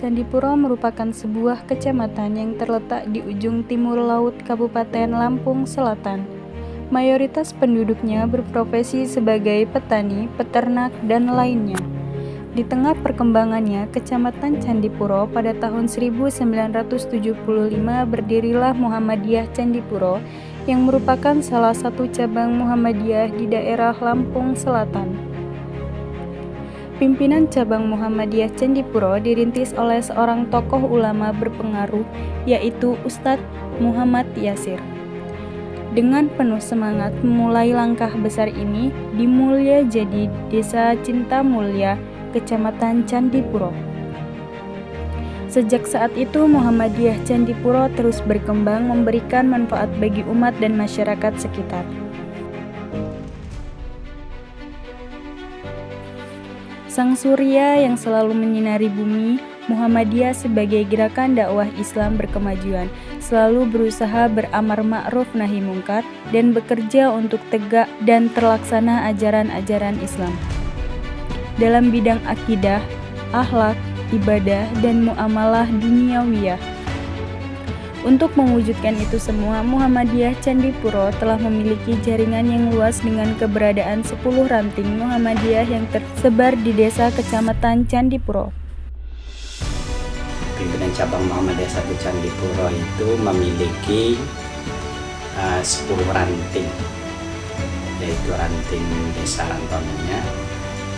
Candipuro merupakan sebuah kecamatan yang terletak di ujung timur laut Kabupaten Lampung Selatan. Mayoritas penduduknya berprofesi sebagai petani, peternak, dan lainnya. Di tengah perkembangannya, Kecamatan Candipuro pada tahun 1975 berdirilah Muhammadiyah Candipuro yang merupakan salah satu cabang Muhammadiyah di daerah Lampung Selatan. Pimpinan cabang Muhammadiyah Candipuro dirintis oleh seorang tokoh ulama berpengaruh, yaitu Ustadz Muhammad Yasir. Dengan penuh semangat memulai langkah besar ini, dimulai jadi Desa Cinta Mulia, Kecamatan Candipuro. Sejak saat itu, Muhammadiyah Candipuro terus berkembang memberikan manfaat bagi umat dan masyarakat sekitar. Sang surya yang selalu menyinari bumi, Muhammadiyah sebagai gerakan dakwah Islam berkemajuan, selalu berusaha beramar ma'ruf nahi mungkar dan bekerja untuk tegak dan terlaksana ajaran-ajaran Islam. Dalam bidang akidah, akhlak, ibadah, dan muamalah duniawiyah. Untuk mewujudkan itu semua, Muhammadiyah Candipuro telah memiliki jaringan yang luas dengan keberadaan 10 ranting Muhammadiyah yang tersebar di desa Kecamatan Candipuro. Pimpinan cabang Muhammadiyah 1 Candipuro itu memiliki 10 ranting, yaitu ranting Desa Rantominya,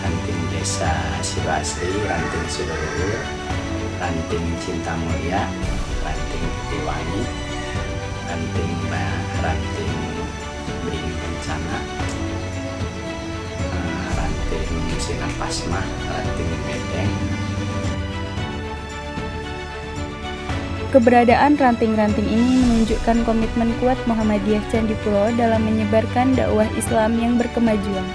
ranting Desa Sidoasri, ranting Sidoluhur, ranting Cinta Mulia, ranting Titiwangi, ranting Beringin Kencana, ranting Sinar Pasmah, ranting Bedeng. Keberadaan ranting-ranting ini menunjukkan komitmen kuat Muhammadiyah Candipuro dalam menyebarkan dakwah Islam yang berkemajuan.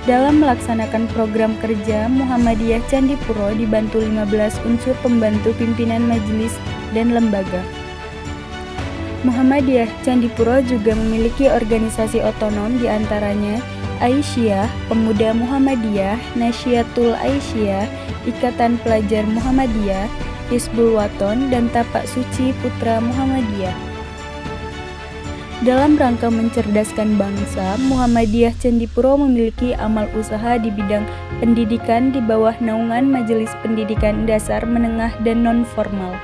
Dalam melaksanakan program kerja, Muhammadiyah Candipuro dibantu 15 unsur pembantu pimpinan majelis dan lembaga. Muhammadiyah Candipuro juga memiliki organisasi otonom diantaranya Aisyah, Pemuda Muhammadiyah, Nasyiatul Aisyah, Ikatan Pelajar Muhammadiyah, Hizbul Waton, dan Tapak Suci Putra Muhammadiyah. Dalam rangka mencerdaskan bangsa, Muhammadiyah Candipuro memiliki amal usaha di bidang pendidikan di bawah naungan Majelis Pendidikan Dasar Menengah dan Non-Formal.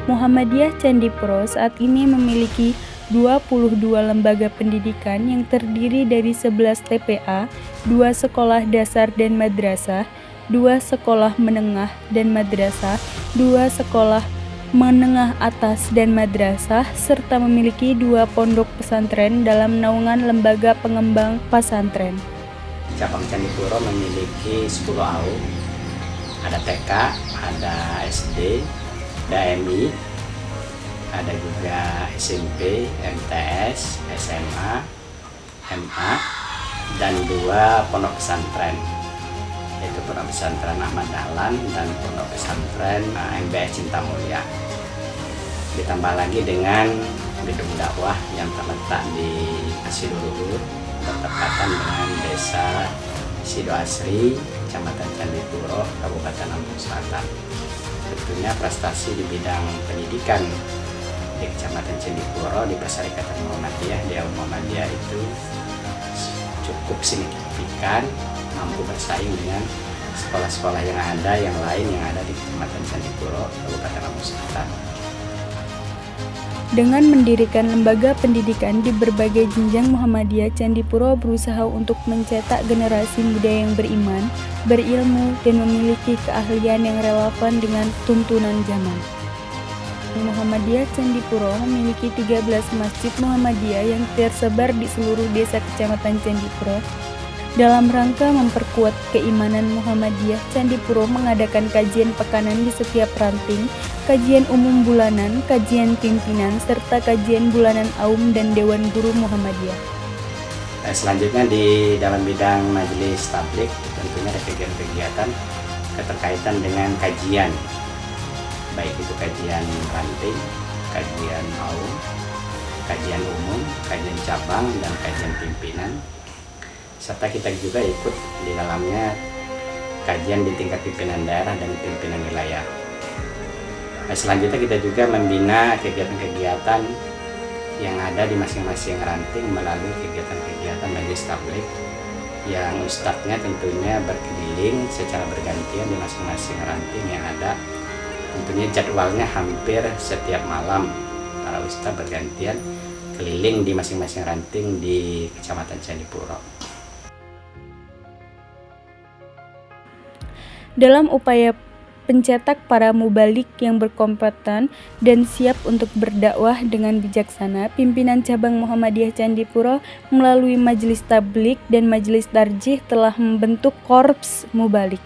Muhammadiyah Candipuro saat ini memiliki 22 lembaga pendidikan yang terdiri dari 11 TPA, 2 sekolah dasar dan madrasah, 2 sekolah menengah dan madrasah, 2 sekolah menengah atas dan madrasah, serta memiliki 2 pondok pesantren dalam naungan Lembaga Pengembang Pasantren. Cabang Candipuro memiliki 10 AU, ada TK, ada SD, ada MI, ada juga SMP, MTS, SMA, MA, dan 2 pondok pesantren, yaitu Pondok Pesantren Ahmad Dahlan dan Pondok Pesantren MBS Cinta Mulia. Ditambah lagi dengan gedung dakwah yang terletak di Sidoluhur, berdekatan dengan Desa Sidoasri, Kecamatan Candipuro, Kabupaten Lampung Selatan. Tentunya prestasi di bidang pendidikan di Kecamatan Candipuro di Perserikatan Muhammadiyah, Dewan Muhammadiyah itu cukup signifikan, mampu bersaing dengan sekolah-sekolah yang lain yang ada di Kecamatan Candipuro, Kabupaten Lampung Selatan. Dengan mendirikan lembaga pendidikan di berbagai jenjang, Muhammadiyah Candipuro berusaha untuk mencetak generasi muda yang beriman, berilmu, dan memiliki keahlian yang relevan dengan tuntunan zaman. Muhammadiyah Candipuro memiliki 13 masjid Muhammadiyah yang tersebar di seluruh desa Kecamatan Candipuro. Dalam rangka memperkuat keimanan Muhammadiyah, Candipuro mengadakan kajian pekanan di setiap ranting, kajian umum bulanan, kajian pimpinan, serta kajian bulanan Aum dan Dewan Guru Muhammadiyah. Selanjutnya di dalam bidang majelis tablik, tentunya ada kegiatan-kegiatan keterkaitan dengan kajian, baik itu kajian ranting, kajian Aum, kajian umum, kajian cabang, dan kajian pimpinan. Serta kita juga ikut di dalamnya kajian di tingkat pimpinan daerah dan pimpinan wilayah. Nah, selanjutnya kita juga membina kegiatan-kegiatan yang ada di masing-masing ranting melalui kegiatan-kegiatan majelis tabligh yang ustadznya tentunya berkeliling secara bergantian di masing-masing ranting yang ada. Tentunya jadwalnya hampir setiap malam para ustadz bergantian keliling di masing-masing ranting di Kecamatan Candipuro. Dalam upaya pencetak para mubalik yang berkompeten dan siap untuk berdakwah dengan bijaksana, pimpinan cabang Muhammadiyah Candipuro melalui Majelis Tabligh dan Majelis Tarjih telah membentuk Korps Mubalik.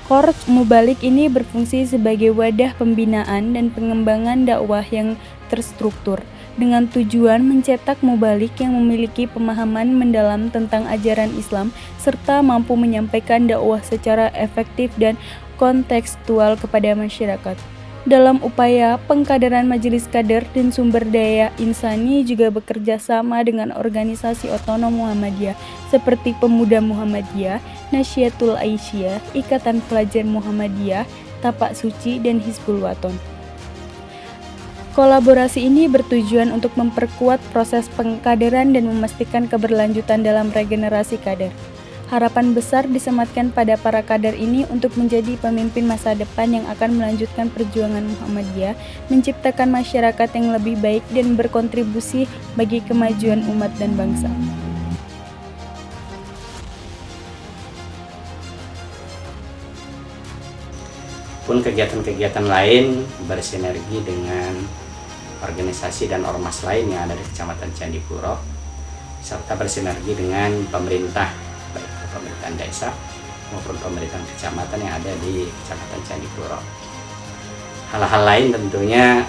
Korps Mubalik ini berfungsi sebagai wadah pembinaan dan pengembangan dakwah yang terstruktur dengan tujuan mencetak mubalik yang memiliki pemahaman mendalam tentang ajaran Islam serta mampu menyampaikan dakwah secara efektif dan kontekstual kepada masyarakat. Dalam upaya pengkaderan Majelis Kader dan Sumber Daya Insani juga bekerja sama dengan organisasi otonom Muhammadiyah seperti Pemuda Muhammadiyah, Nasyiatul Aisyah, Ikatan Pelajar Muhammadiyah, Tapak Suci, dan Hizbul Waton. Kolaborasi ini bertujuan untuk memperkuat proses pengkaderan dan memastikan keberlanjutan dalam regenerasi kader. Harapan besar disematkan pada para kader ini untuk menjadi pemimpin masa depan yang akan melanjutkan perjuangan Muhammadiyah, menciptakan masyarakat yang lebih baik dan berkontribusi bagi kemajuan umat dan bangsa. Pun kegiatan-kegiatan lain bersinergi dengan organisasi dan ormas lain yang ada di Kecamatan Candipuro, serta bersinergi dengan pemerintah, baik pemerintahan desa maupun pemerintahan kecamatan yang ada di Kecamatan Candipuro. Hal-hal lain tentunya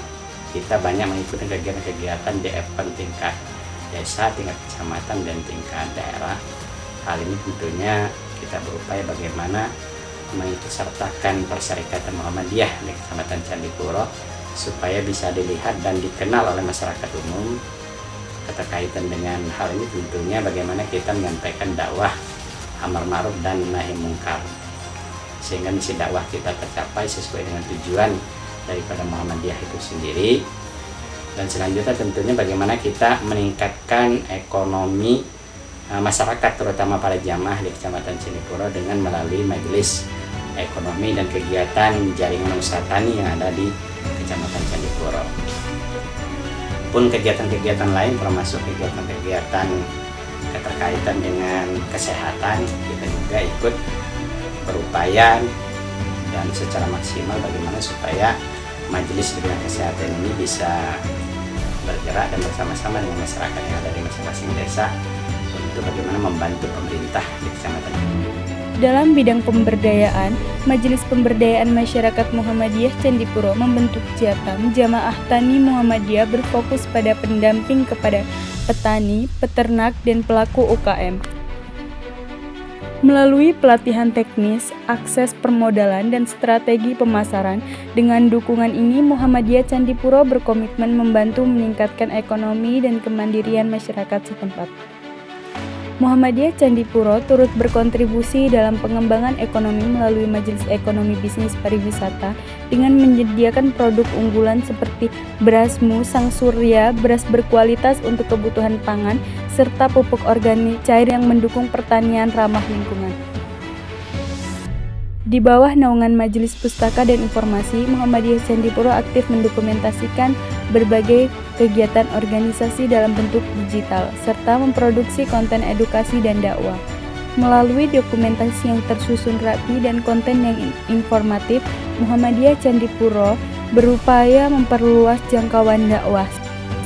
kita banyak mengikuti kegiatan-kegiatan di event tingkat desa, tingkat kecamatan, dan tingkat daerah. Hal ini tentunya kita berupaya bagaimana mengikutsertakan Perserikatan Muhammadiyah di Kecamatan Candipuro supaya bisa dilihat dan dikenal oleh masyarakat umum. Keterkaitan dengan hal ini tentunya bagaimana kita menyampaikan dakwah amar ma'ruf dan nahi mungkar sehingga misi dakwah kita tercapai sesuai dengan tujuan daripada Muhammadiyah itu sendiri. Dan selanjutnya tentunya bagaimana kita meningkatkan ekonomi masyarakat terutama para jamaah di Kecamatan Candipuro dengan melalui majelis ekonomi dan kegiatan jaringan usaha tani yang ada di Kecamatan Candipuro. Pun kegiatan-kegiatan lain termasuk kegiatan-kegiatan keterkaitan dengan kesehatan, kita juga ikut berupaya dan secara maksimal bagaimana supaya majelis bidang kesehatan ini bisa bergerak dan bersama-sama dengan masyarakat yang ada di masing-masing desa untuk bagaimana membantu pemerintah di Kecamatan ini. Dalam bidang pemberdayaan, Majelis Pemberdayaan Masyarakat Muhammadiyah Candipuro membentuk Jatam Jamaah Tani Muhammadiyah berfokus pada pendamping kepada petani, peternak, dan pelaku UKM. Melalui pelatihan teknis, akses permodalan, dan strategi pemasaran, dengan dukungan ini Muhammadiyah Candipuro berkomitmen membantu meningkatkan ekonomi dan kemandirian masyarakat setempat. Muhammadiyah Candipuro turut berkontribusi dalam pengembangan ekonomi melalui Majelis Ekonomi Bisnis Pariwisata dengan menyediakan produk unggulan seperti beras Sang Surya, beras berkualitas untuk kebutuhan pangan, serta pupuk organik cair yang mendukung pertanian ramah lingkungan. Di bawah naungan Majelis Pustaka dan Informasi, Muhammadiyah Candipuro aktif mendokumentasikan berbagai kegiatan organisasi dalam bentuk digital, serta memproduksi konten edukasi dan dakwah. Melalui dokumentasi yang tersusun rapi dan konten yang informatif, Muhammadiyah Candipuro berupaya memperluas jangkauan dakwah,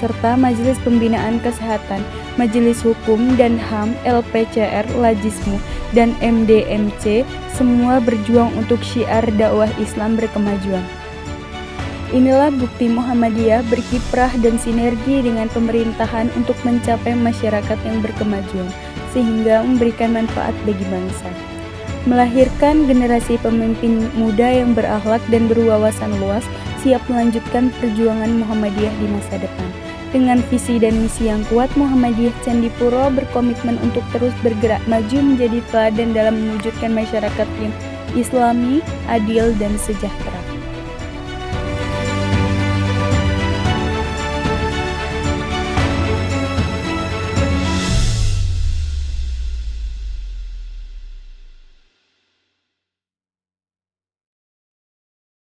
serta Majelis Pembinaan Kesehatan, Majelis Hukum dan HAM, LPCR, Lajismu, dan MDMC semua berjuang untuk syiar dakwah Islam berkemajuan. Inilah bukti Muhammadiyah berkiprah dan sinergi dengan pemerintahan untuk mencapai masyarakat yang berkemajuan, sehingga memberikan manfaat bagi bangsa. Melahirkan generasi pemimpin muda yang berakhlak dan berwawasan luas, siap melanjutkan perjuangan Muhammadiyah di masa depan. Dengan visi dan misi yang kuat, Muhammadiyah Candipuro berkomitmen untuk terus bergerak maju menjadi teladan dalam mewujudkan masyarakat yang Islami, adil, dan sejahtera.